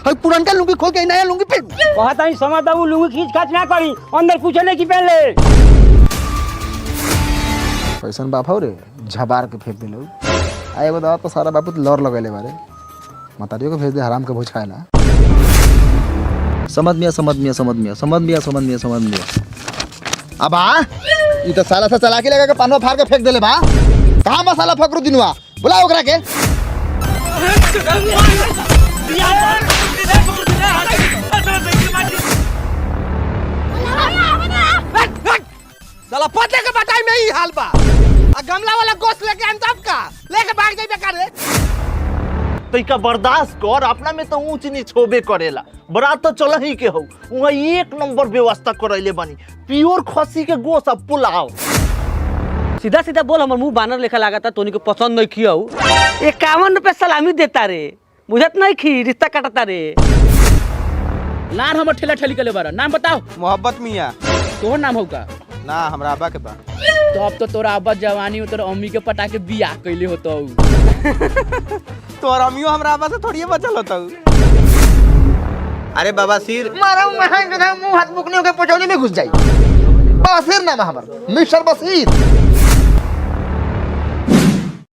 और पुरानका लुंगी खोल के नया लुंगी पहन। कहता ही समझ दो लुंगी खींच खाच ना करी, अंदर कुछ नहीं की पहले। कैसन बाप हो रे, झबार के फेंक दिलो। आए बता तो सारा बापू लौर लगेले बारे। मतारियों को भेज दे हराम के भोज खाएला। समझ मिया। अब ई तो साला से चला के लगा के पानवा फाड़ के फेंक देले बा। कहां मसाला फकरू दिनवा, बुला ओकरा के। साला पते के बटाई में ही हाल बा। आ गमला वाला गोश्त लेके आन तब का लेके भाग जाई बेकार रे। तैका बर्दाश्त कर, अपना में तो ऊंच नीच होबे करेला। बरात तो चल ही के हो, वहाँ एक नंबर व्यवस्था करैले बानी, प्योर खसी के गोश्त अब पुलाव। सीधा सीधा बोल, हमर मुंह बानर लेखा लागता, तोनी को पसंद नहीं किया। 51 रुपए सलामी देता रे, बुझत नहीं खी रिश्ता काटता रे। लान हमर ठेला ठेली के ले बारा, नाम बताओ। मोहब्बत मियां। तोहर नाम होगा ना हमरा अब्बा के बा। तो अब तो तोरा अब्बा जवानी में तोरा अम्मी के पटा के बियाह कैले होतो। तोर अम्मियो हमरा अब्बा से थोड़ी बचल होता। अरे बाबा सिर मारा मुंह हाथ मुकने के पचौनी में घुस जाई। बसीर नाम है हमर, मिस्टर बसीर।